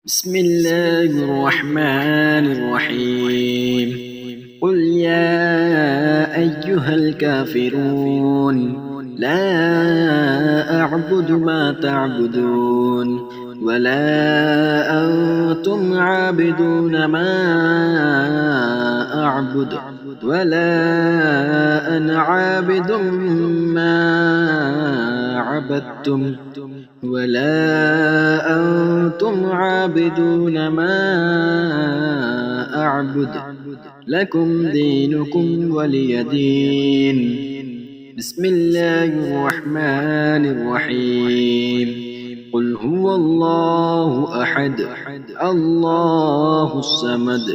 بسم الله الرحمن الرحيم. قل يا أيها الكافرون لا أعبد ما تعبدون ولا أنتم عابدون ما أعبد ولا أنا عابد ما عبدتم ولا أنتم عابدون ما أعبد لكم دينكم ولي دين. بسم الله الرحمن الرحيم. قل هو الله أحد الله الصمد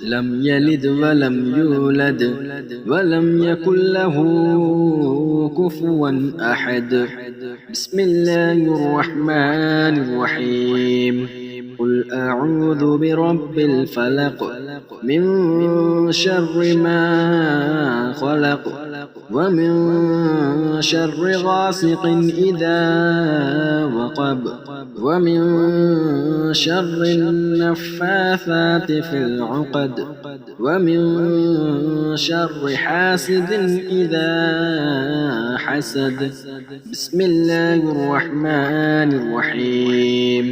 لم يلد ولم يولد ولم يكن له كفوا أحد. بسم الله الرحمن الرحيم. قل أعوذ برب الفلق من شر ما خلق ومن شر غاسق إذا وقب ومن شر النفاثات في العقد ومن شر حاسد إذا حسد. بسم الله الرحمن الرحيم.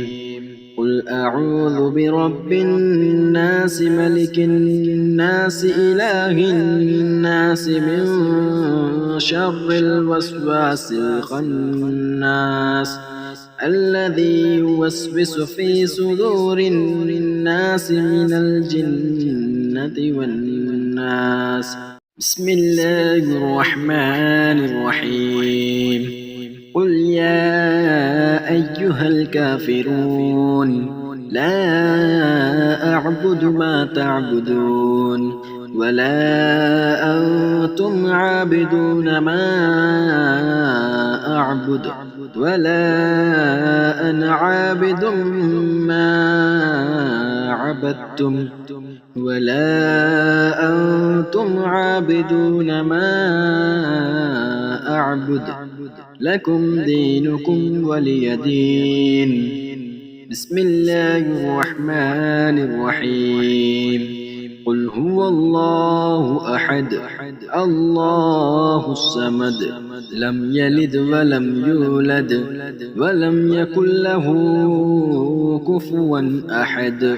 قل أعوذ برب الناس ملك الناس إله الناس من شر الوسواس الخناس الذي يوسوس في صدور الناس من الجنة والناس. بسم الله الرحمن الرحيم. قل يا أيها الكافرون لا أعبد ما تعبدون ولا أنتم عابدون ما أعبد ولا أنا عابد ما عبدتم ولا أنتم عابدون ما أعبد لكم دينكم ولي دين. بسم الله الرحمن الرحيم. قل هو الله أحد الله الصمد لم يلد ولم يولد ولم يكن له كفوا أحد.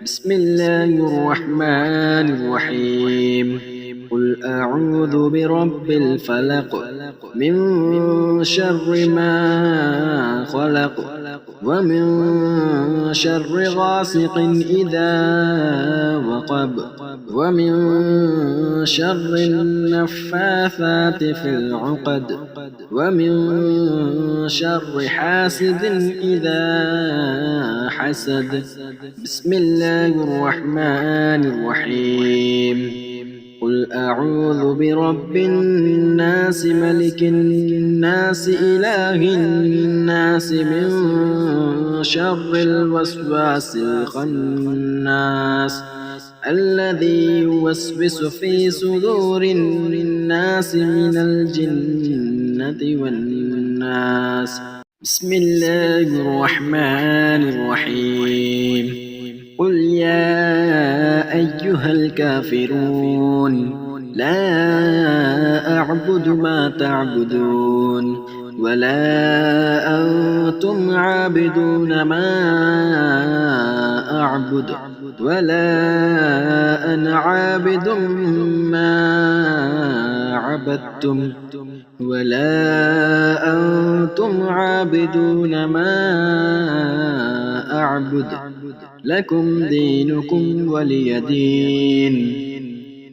بسم الله الرحمن الرحيم. قل أعوذ برب الفلق من شر ما خلق ومن شر غاسق إذا وقب ومن شر النفاثات في العقد ومن شر حاسد إذا حسد. بسم الله الرحمن الرحيم. قل أعوذ برب الناس ملك الناس إله الناس من شر الوسواس الخناس الذي يوسوس في صدور الناس من الجنة والناس. بسم الله الرحمن الرحيم. قل يا أيها الكافرون لا أعبد ما تعبدون ولا أنتم عابدون ما أعبد ولا أنا عابد ما عبدتم ولا أنتم عابدون ما أعبد لكم دينكم ولي دين.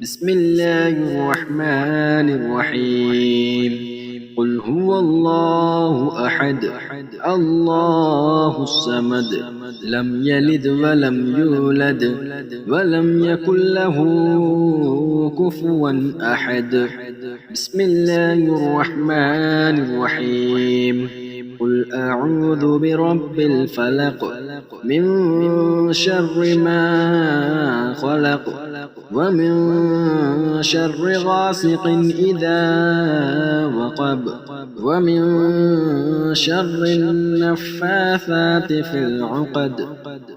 بسم الله الرحمن الرحيم. قل هو الله أحد الله الصمد لم يلد ولم يولد ولم يكن له كفوا أحد. بسم الله الرحمن الرحيم. قل أعوذ برب الفلق من شر ما خلق ومن شر غاسق إذا وقب ومن شر النفاثات في العقد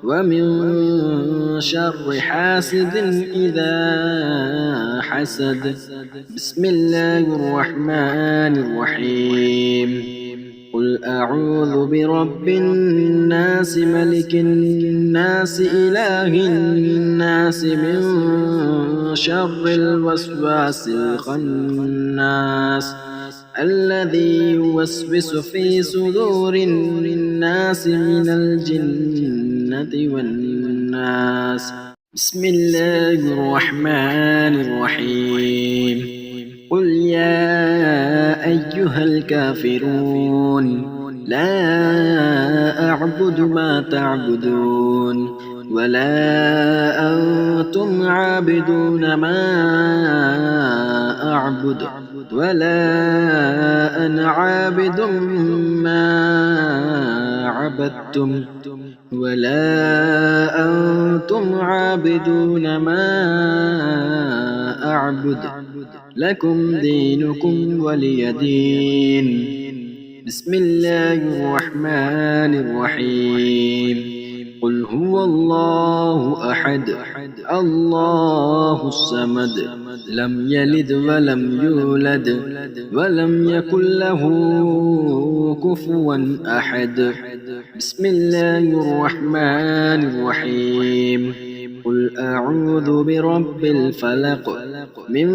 ومن شر حاسد إذا حسد. بسم الله الرحمن الرحيم. قل أعوذ برب الناس ملك الناس إله الناس من شر الوسواس الخناس الذي يوسوس في صدور الناس من الجنة والناس. بسم الله الرحمن الرحيم. قل يا أيها الكافرون لا أعبد ما تعبدون ولا أنتم عابدون ما أعبد ولا أنا عابد ما عبدتم ولا أنتم عابدون ما أعبد لكم دينكم ولي دين. بسم الله الرحمن الرحيم. قل هو الله أحد الله الصمد لم يلد ولم يولد ولم يكن له كفوا أحد. بسم الله الرحمن الرحيم. قل أعوذ برب الفلق من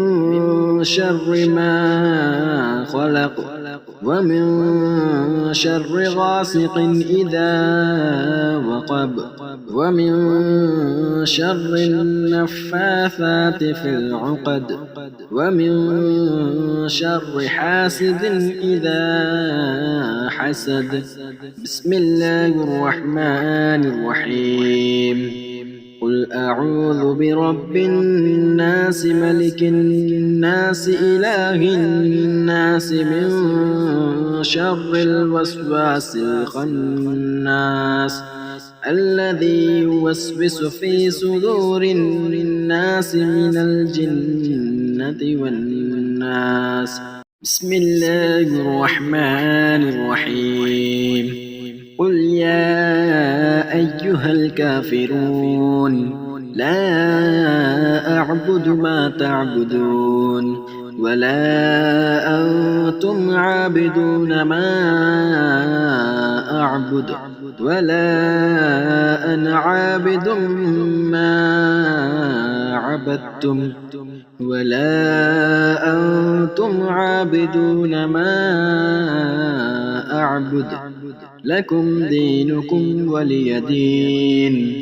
شر ما خلق ومن شر غاسق إذا وقب ومن شر النفاثات في العقد ومن شر حاسد إذا حسد. بسم الله الرحمن الرحيم. قل أعوذ برب الناس ملك الناس إله الناس من شر الوسواس الخناس الذي يوسوس في صدور الناس من الجنة والناس. بسم الله الرحمن الرحيم. قل يا أيها الكافرون لا أعبد ما تعبدون ولا أنتم عابدون ما أعبد ولا أنا عابد ما عبدتم ولا أنتم عابدون ما أعبد لكم دينكم ولي دين.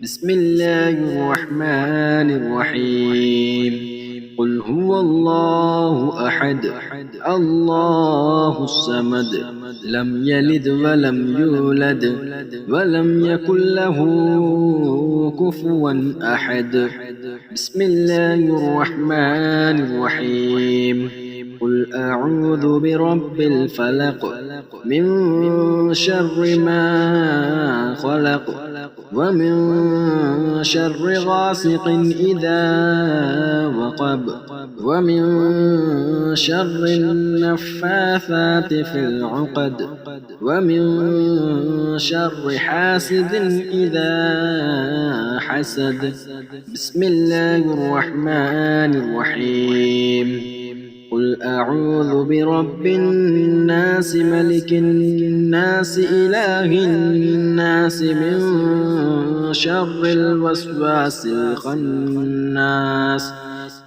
بسم الله الرحمن الرحيم. قل هو الله أحد الله الصمد لم يلد ولم يولد ولم يكن له كفوا أحد. بسم الله الرحمن الرحيم. قل أعوذ برب الفلق من شر ما خلق ومن شر غاسق إذا وقب ومن شر النفاثات في العقد ومن شر حاسد إذا حسد. بسم الله الرحمن الرحيم. قل أعوذ برب الناس ملك الناس إله الناس من شر الوسواس الخناس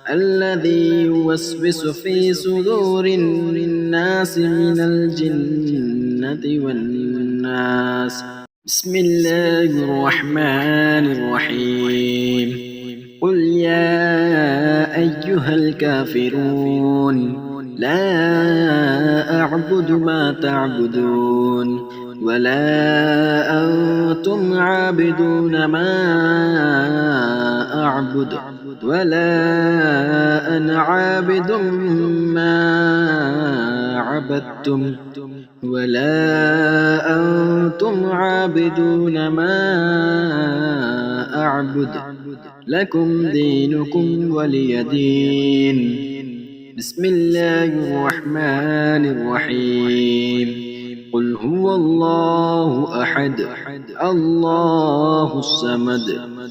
الذي يوسوس في صدور الناس من الجنة والناس. بسم الله الرحمن الرحيم. قل يا أيها الكافرون لا أعبد ما تعبدون ولا أنتم عابدون ما أعبد ولا أنا عابد ما عبدتم ولا أنتم عابدون ما أعبد لكم دينكم ولي دين. بسم الله الرحمن الرحيم. قل هو الله أحد الله الصمد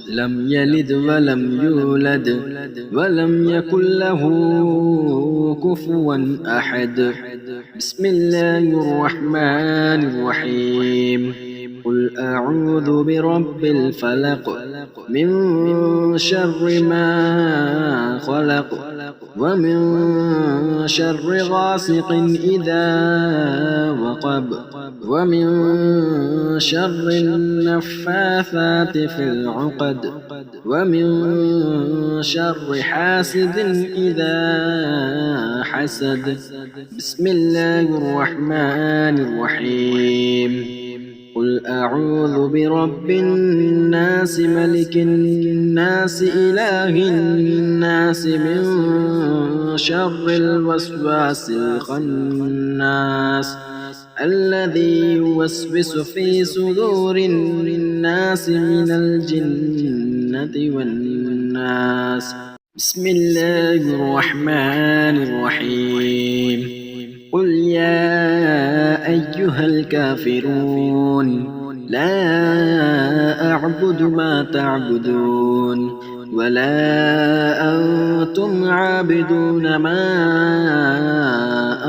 لم يلد ولم يولد ولم يكن له كفوا أحد. بسم الله الرحمن الرحيم. قل أعوذ برب الفلق من شر ما خلق ومن شر غاسق إذا وقب ومن شر النفاثات في العقد ومن شر حاسد إذا حسد. بسم الله الرحمن الرحيم. قل أعوذ برب الناس ملك الناس إله الناس من شر الوسواس الخناس الذي يوسوس في صدور الناس من الجنة والناس. بسم الله الرحمن الرحيم. قل يا أيها الكافرون لا أعبد ما تعبدون ولا أنتم عابدون ما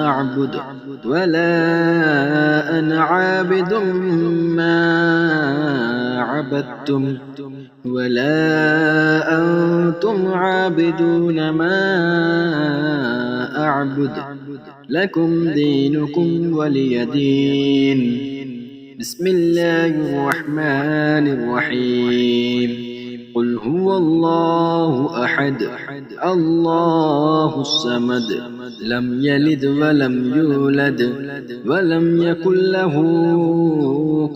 أعبد ولا أنا عابد ما عبدتم ولا أنتم عابدون ما أعبد لكم دينكم ولي دين. بسم الله الرحمن الرحيم. قل هو الله أحد الله الصمد لم يلد ولم يولد ولم يكن له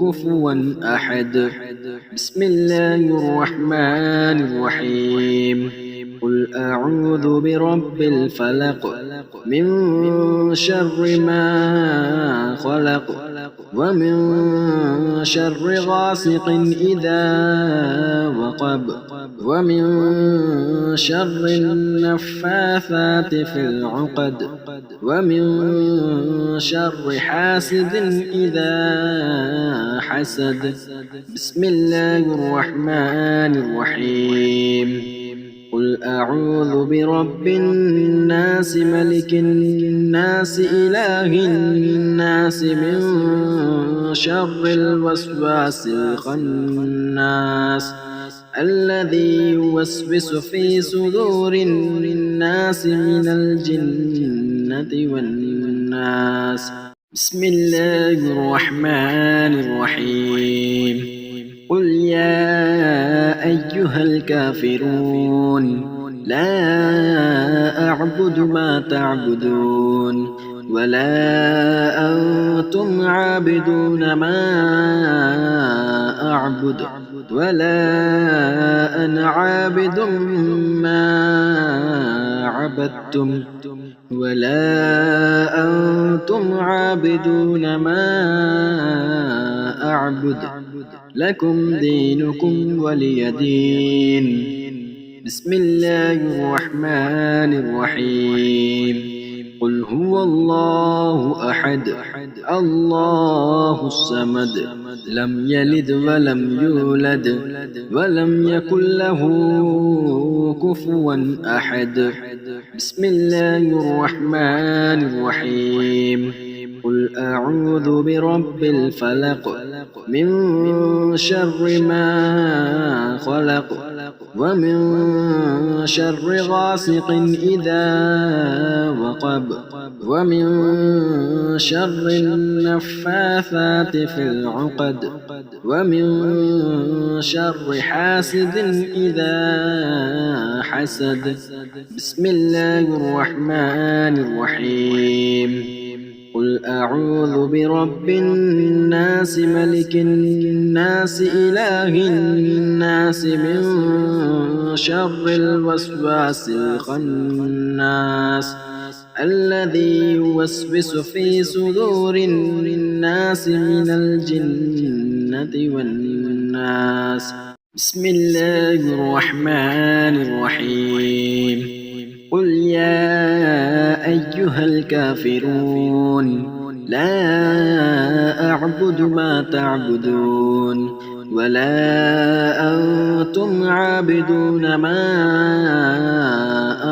كفوا أحد. بسم الله الرحمن الرحيم. قل أعوذ برب الفلق من شر ما خلق ومن شر غاسق إذا وقب ومن شر النفاثات في العقد ومن شر حاسد إذا حسد. بسم الله الرحمن الرحيم. قل أعوذ برب الناس ملك الناس إله الناس من شر الوسواس الخناس الذي يوسوس في صدور الناس من الجنة والناس. بسم الله الرحمن الرحيم. قل يا أيها الكافرون لا أعبد ما تعبدون ولا أنتم عابدون ما أعبد ولا أنا عابد ما عبدتم ولا أنتم عابدون ما أعبد لكم دينكم ولي دين. بسم الله الرحمن الرحيم. قل هو الله أحد الله الصمد لم يلد ولم يولد ولم يكن له كفوا أحد. بسم الله الرحمن الرحيم. قل أعوذ برب الفلق من شر ما خلق ومن شر غاسق إذا وقب ومن شر النفاثات في العقد ومن شر حاسد إذا حسد. بسم الله الرحمن الرحيم. قل أعوذ برب الناس ملك الناس إله الناس من شر الوسواس الخناس الذي يوسوس في صدور الناس من الجنة والناس. بسم الله الرحمن الرحيم قل يا أيها الكافرون لا أعبد ما تعبدون ولا أنتم عابدون ما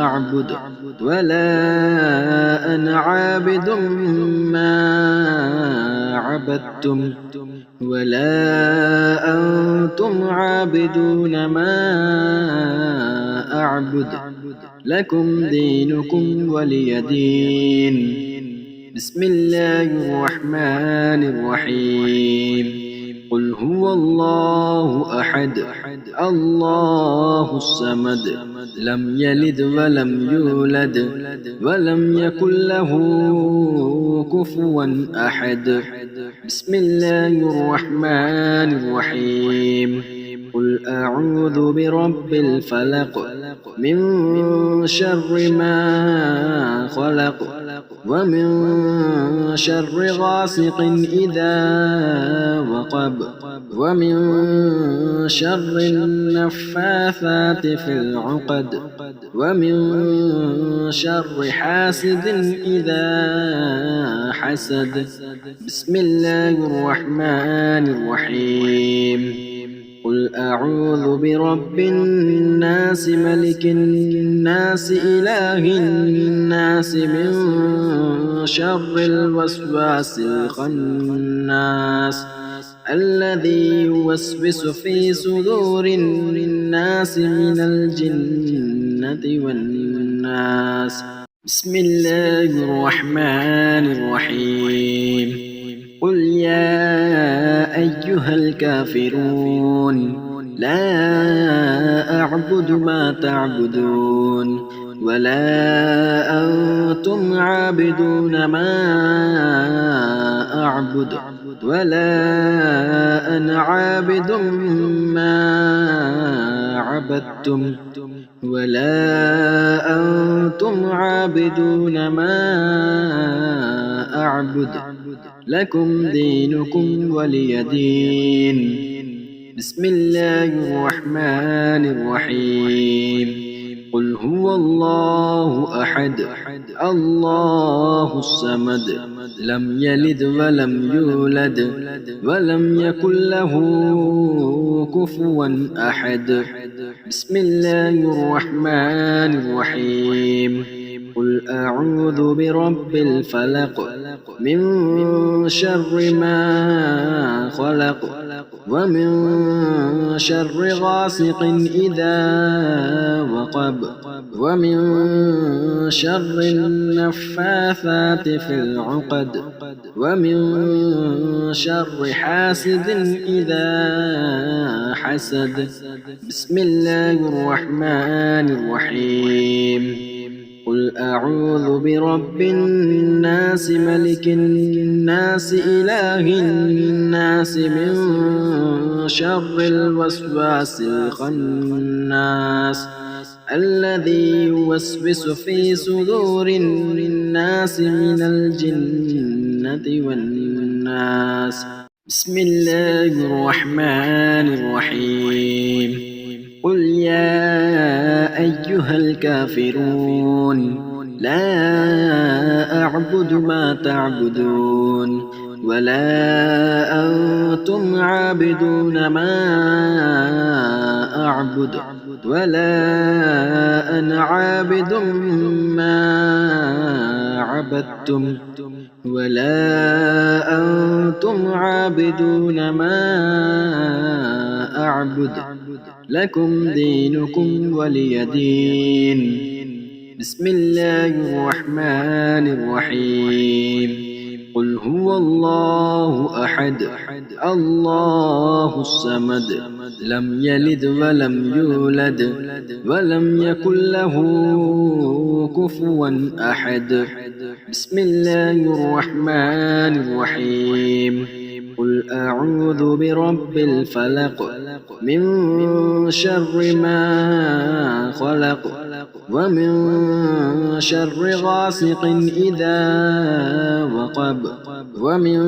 أعبد ولا أنا عابد ما عبدتم ولا أنتم عابدون ما أعبد لكم دينكم ولي دين. بسم الله الرحمن الرحيم قل هو الله أحد الله الصمد لم يلد ولم يولد ولم يكن له كفوا أحد. بسم الله الرحمن الرحيم قل أعوذ برب الفلق من شر ما خلق ومن شر غاسق إذا وقب ومن شر النفاثات في العقد ومن شر حاسد إذا حسد. بسم الله الرحمن الرحيم قل أعوذ برب الناس ملك الناس إله الناس من شر الوسواس الخناس الذي يوسوس في صدور الناس من الجنة والناس. بسم الله الرحمن الرحيم قل يا أيها الكافرون لا أعبد ما تعبدون ولا أنتم عابدون ما أعبد ولا أنا عابد ما عبدتم ولا أنتم عابدون ما أعبد لكم دينكم ولي دين. بسم الله الرحمن الرحيم قل هو الله أحد الله الصمد لم يلد ولم يولد ولم يكن له كفوا أحد. بسم الله الرحمن الرحيم قل أعوذ برب الفلق من شر ما خلق ومن شر غاسق إذا وقب ومن شر النفاثات في العقد ومن شر حاسد إذا حسد. بسم الله الرحمن الرحيم قل أعوذ برب الناس ملك الناس إله الناس من شر الوسواس الخناس الذي يوسوس في صدور الناس من الجنة والناس. بسم الله الرحمن الرحيم قل يا أيها الكافرون لا أعبد ما تعبدون ولا أنتم عابدون ما أعبد ولا أنا عابد ما عبدتم ولا أنتم عابدون ما أعبد لكم دينكم ولي دين. بسم الله الرحمن الرحيم قل هو الله أحد الله الصمد لم يلد ولم يولد ولم يكن له كفوا أحد. بسم الله الرحمن الرحيم قل أعوذ برب الفلق من شر ما خلق ومن شر غاسق إذا وقب ومن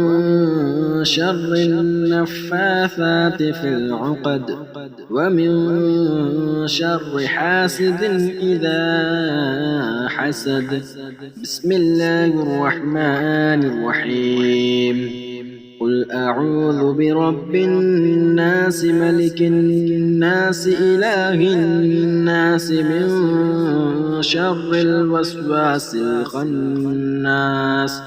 شر النفاثات في العقد ومن شر حاسد إذا حسد. بسم الله الرحمن الرحيم. قل أعوذ برب الناس ملك الناس إله الناس من شر الوسواس الخناس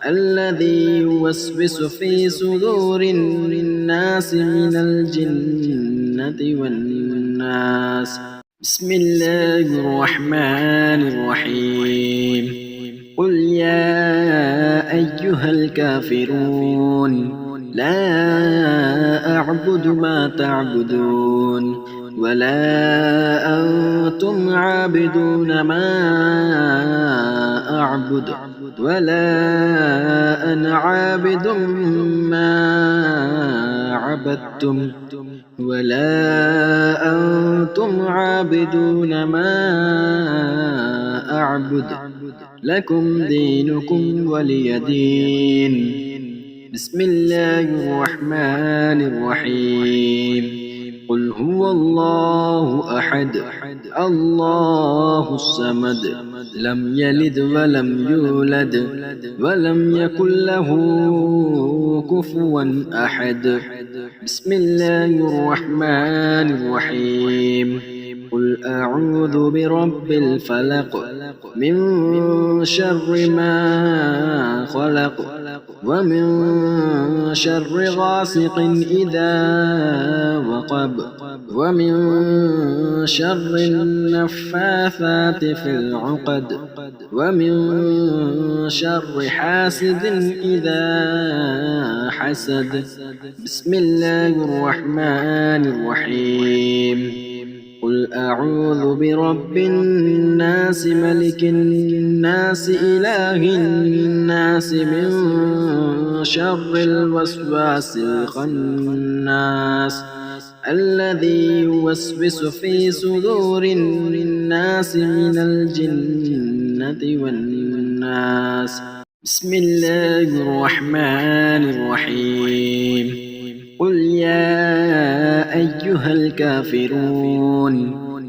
الذي يوسوس في صدور الناس من الجنة والناس. بسم الله الرحمن الرحيم. قل يا أيها الكافرون لا أعبد ما تعبدون ولا أنتم عابدون ما أعبد ولا أنا عابد ما عبدتم ولا أنتم عابدون ما أعبد لكم دينكم ولي دين. بسم الله الرحمن الرحيم. قل هو الله أحد الله الصمد لم يلد ولم يولد ولم يكن له كفوا أحد. بسم الله الرحمن الرحيم. قل أعوذ برب الفلق من شر ما خلق ومن شر غاسق إذا وقب ومن شر النفاثات في العقد ومن شر حاسد إذا حسد. بسم الله الرحمن الرحيم. قل أعوذ برب الناس ملك الناس إله الناس من شر الوسواس الخناس الذي يوسوس في صدور الناس من الجنة والناس. بسم الله الرحمن الرحيم. قل يا أيها الكافرون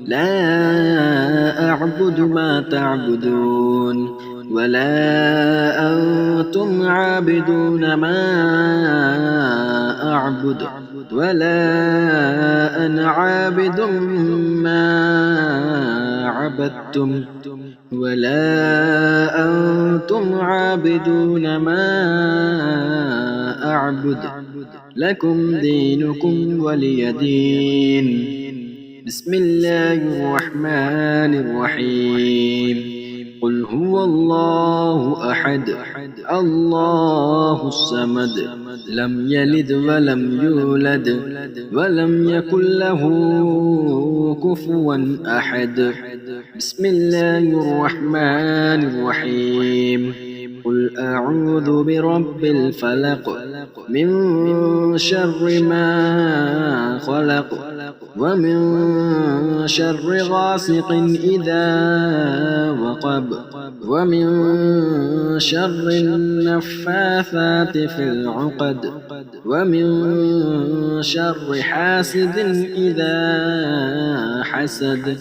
لا أعبد ما تعبدون ولا أنتم عابدون ما أعبد ولا أنا عابد ما عبدتم ولا أنتم عابدون ما أعبد لكم دينكم ولي دين. بسم الله الرحمن الرحيم. قل هو الله أحد الله الصمد لم يلد ولم يولد ولم يكن له كفوا أحد. بسم الله الرحمن الرحيم. قل أعوذ برب الفلق من شر ما خلق ومن شر غاسق إذا وقب ومن شر النفاثات في العقد ومن شر حاسد إذا حسد.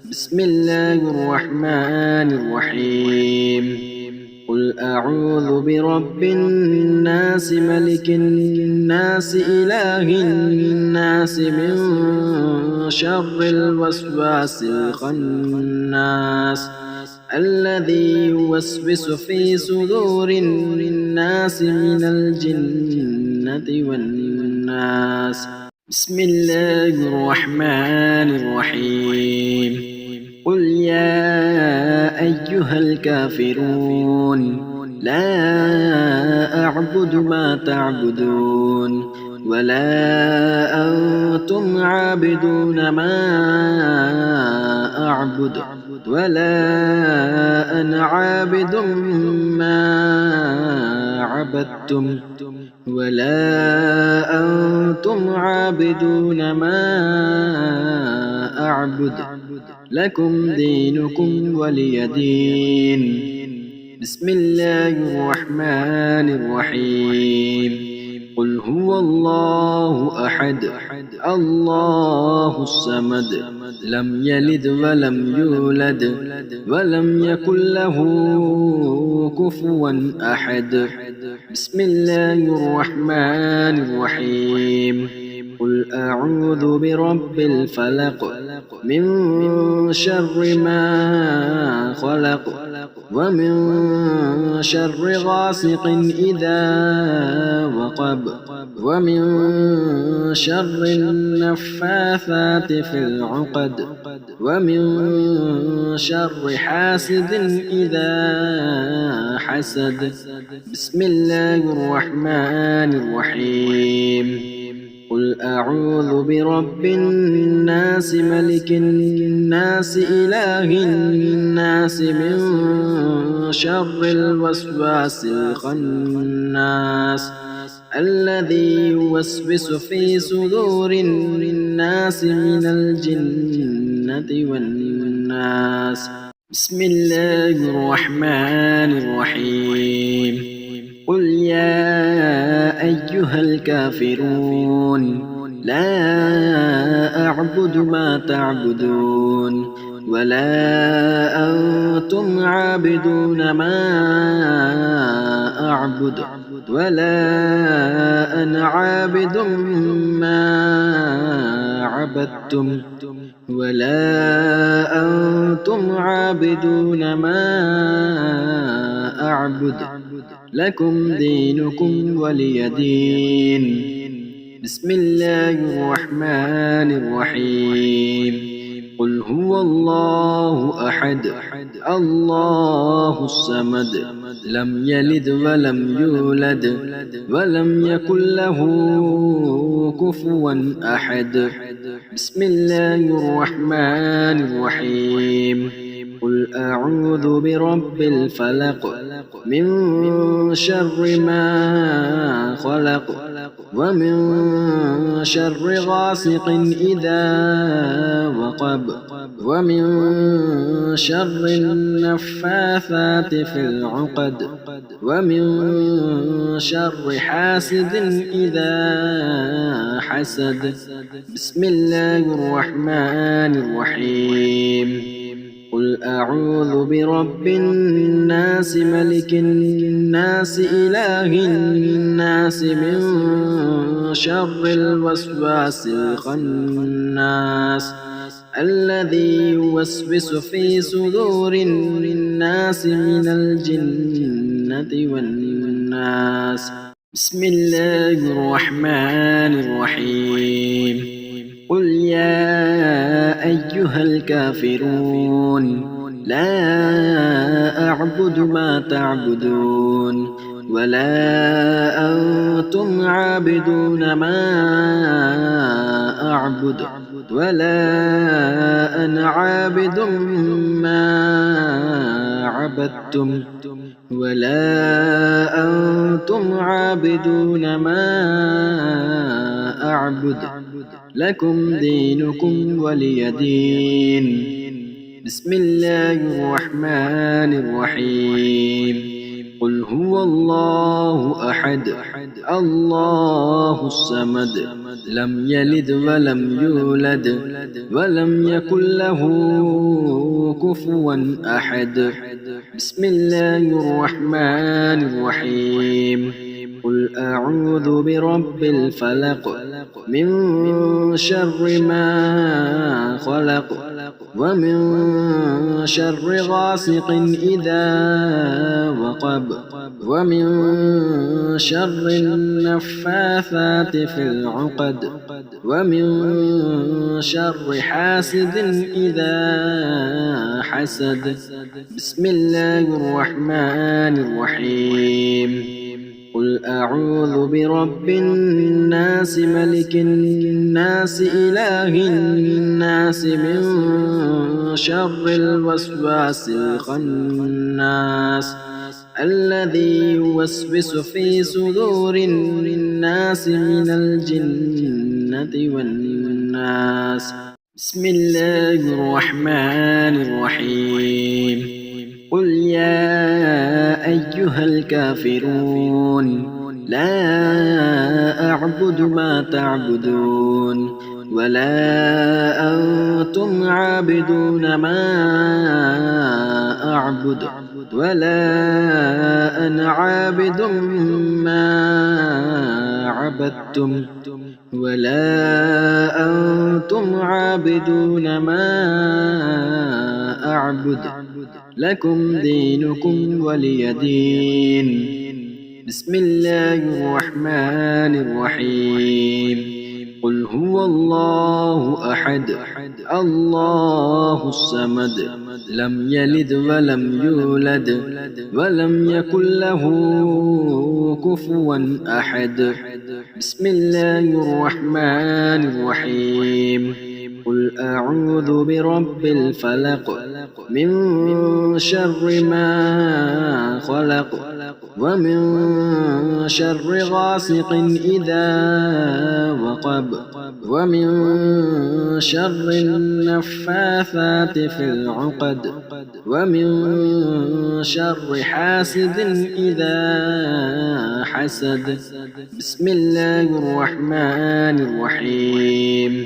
بسم الله الرحمن الرحيم. قل أعوذ برب الناس ملك الناس إله الناس من شر الوسواس الخناس الذي يوسوس في صدور الناس من الجنة والناس. بسم الله الرحمن الرحيم. قل يا أيها الكافرون لا أعبد ما تعبدون ولا أنتم عابدون ما أعبد ولا أنا عابد ما عبدتم ولا أنتم عابدون ما أعبد لكم دينكم ولي دين. بسم الله الرحمن الرحيم. قل هو الله أحد الله الصمد لم يلد ولم يولد ولم يكن له كفوا أحد. بسم الله الرحمن الرحيم. قل أعوذ برب الفلق من شر ما خلق ومن شر غاسق إذا وقب ومن شر النفاثات في العقد ومن شر حاسد إذا حسد. بسم الله الرحمن الرحيم. قل أعوذ برب الناس ملك الناس إله الناس من شر الوسواس الخناس الذي يوسوس في صدور الناس من الجنة والناس. بسم الله الرحمن الرحيم. قل يا أيها الكافرون لا أعبد ما تعبدون ولا أنتم عابدون ما أعبد ولا أنا عابد ما عبدتم ولا أنتم عابدون ما أعبد لكم دينكم ولي دين. بسم الله الرحمن الرحيم. قل هو الله أحد الله الصمد لم يلد ولم يولد ولم يكن له كفوا أحد. بسم الله الرحمن الرحيم. قل أعوذ برب الفلق من شر ما خلق ومن شر غاسق إذا وقب ومن شر النفاثات في العقد ومن شر حاسد إذا حسد. بسم الله الرحمن الرحيم. قل أعوذ برب الناس ملك الناس إله الناس من شر الوسواس الخناس الذي يوسوس في صدور الناس من الجنة والناس. بسم الله الرحمن الرحيم. قل يا أيها الكافرون لا أعبد ما تعبدون ولا أنتم عابدون ما أعبد ولا أنا عابد ما عبدتم ولا أنتم عابدون ما أعبد لكم دينكم ولي دين. بسم الله الرحمن الرحيم. قل هو الله أحد الله الصمد لم يلد ولم يولد ولم يكن له كفوا أحد. بسم الله الرحمن الرحيم. قل أعوذ برب الفلق من شر ما خلق ومن شر غاسق إذا وقب ومن شر النفاثات في العقد ومن شر حاسد إذا حسد. بسم الله الرحمن الرحيم. قل أعوذ برب الناس ملك الناس إله الناس من شر الوسواس الخناس الذي يوسوس في صدور الناس من الجنة والناس. بسم الله الرحمن الرحيم. قل يا أيها الكافرون لا أعبد ما تعبدون ولا أنتم عابدون ما أعبد ولا أنا عابد ما عبدتم ولا أنتم عابدون ما أعبد لكم دينكم ولي دين. بسم الله الرحمن الرحيم. قل هو الله أحد الله الصمد لم يلد ولم يولد ولم يكن له كفوا أحد. بسم الله الرحمن الرحيم. قل أعوذ برب الفلق من شر ما خلق ومن شر غاسق إذا وقب ومن شر النفاثات في العقد ومن شر حاسد إذا حسد. بسم الله الرحمن الرحيم.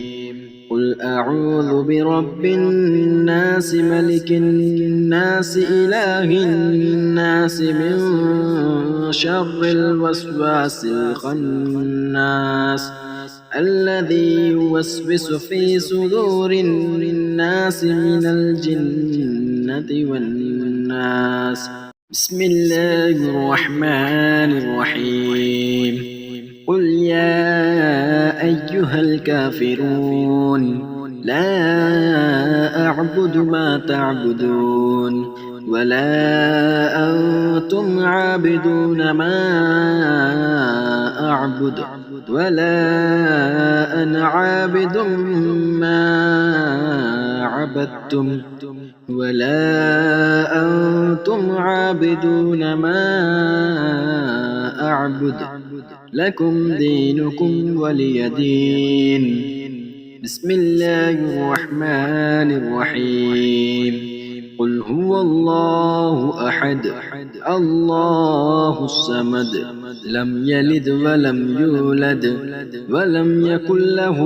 قل أعوذ برب الناس ملك الناس إله الناس من شر الوسواس الخناس الذي يوسوس في صدور الناس من الجنة والناس. بسم الله الرحمن الرحيم. قل يا أيها الكافرون لا أعبد ما تعبدون ولا أنتم عابدون ما أعبد ولا أنا عابد ما عبدتم ولا أنتم عابدون ما أعبد لكم دينكم ولي دين. بسم الله الرحمن الرحيم. قل هو الله أحد الله الصمد لم يلد ولم يولد ولم يكن له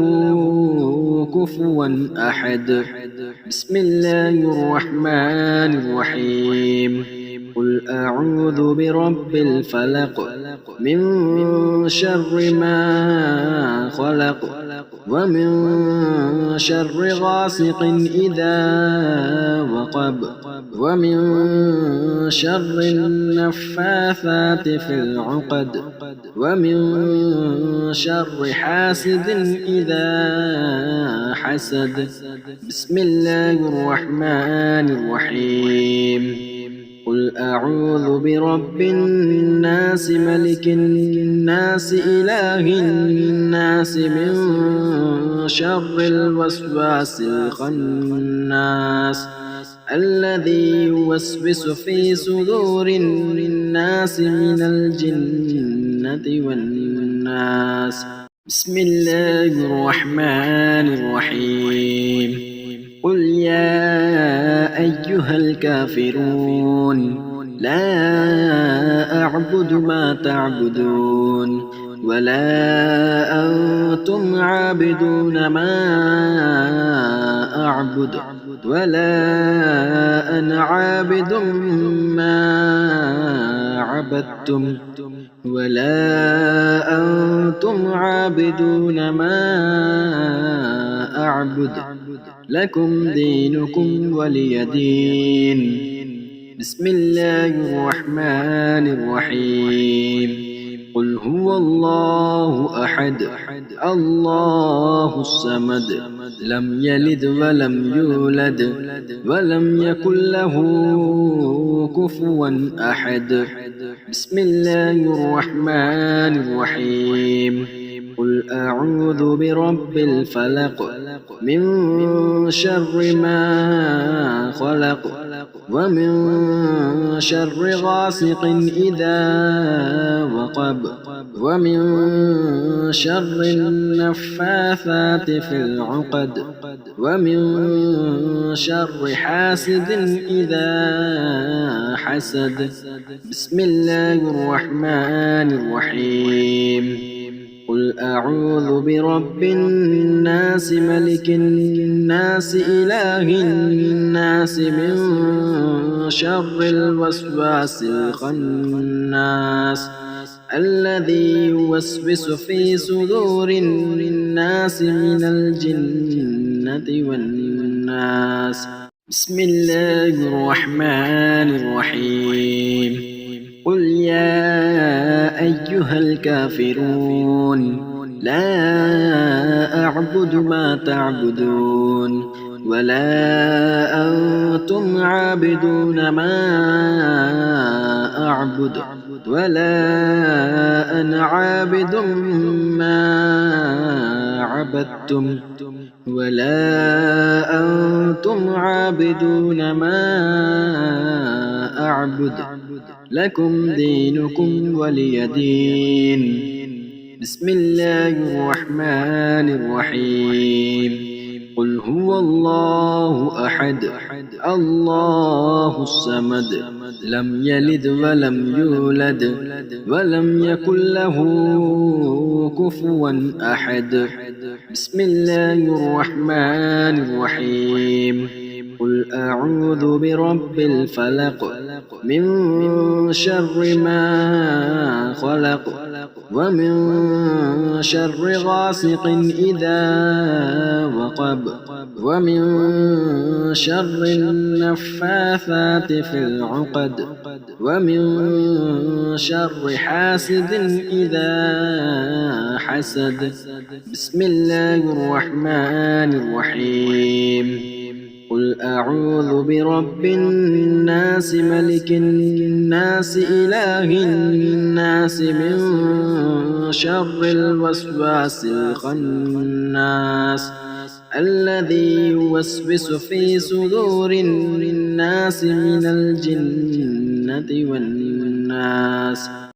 كفوا أحد. بسم الله الرحمن الرحيم. قل أعوذ برب الفلق من شر ما خلق ومن شر غاسق إذا وقب ومن شر النفاثات في العقد ومن شر حاسد إذا حسد. بسم الله الرحمن الرحيم. قل أعوذ برب الناس ملك الناس إله الناس من شر الوسواس الخناس الذي يوسوس في صدور الناس من الجنة والناس. بسم الله الرحمن الرحيم. قل يا أيها الكافرون لا أعبد ما تعبدون ولا أنتم عابدون ما أعبد ولا أنا عابد ما عبدتم ولا أنتم عابدون ما أعبد لكم دينكم ولي دين. بسم الله الرحمن الرحيم. قل هو الله أحد الله الصمد لم يلد ولم يولد ولم يكن له كفوا أحد. بسم الله الرحمن الرحيم. قل أعوذ برب الفلق من شر ما خلق ومن شر غاسق إذا وقب ومن شر النفاثات في العقد ومن شر حاسد إذا حسد. بسم الله الرحمن الرحيم. قل أعوذ برب الناس ملك الناس إله الناس من شر الوسواس الخناس الذي يوسوس في صدور الناس من الجنة والناس. بسم الله الرحمن الرحيم. قل يا أيها الكافرون لا أعبد ما تعبدون ولا أنتم عابدون ما أعبد ولا أنا عابد ما عبدتم ولا أنتم عابدون ما أعبد لكم دينكم ولي دين. بسم الله الرحمن الرحيم. قل هو الله أحد الله الصمد لم يلد ولم يولد ولم يكن له كفوا أحد. بسم الله الرحمن الرحيم. قل أعوذ برب الفلق من شر ما خلق ومن شر غاسق إذا وقب ومن شر النفاثات في العقد ومن شر حاسد إذا حسد. بسم الله الرحمن الرحيم. قل أعوذ برب الناس ملك الناس إله الناس من شر الوسواس الخناس الذي يوسوس في صدور الناس من الجنة والناس.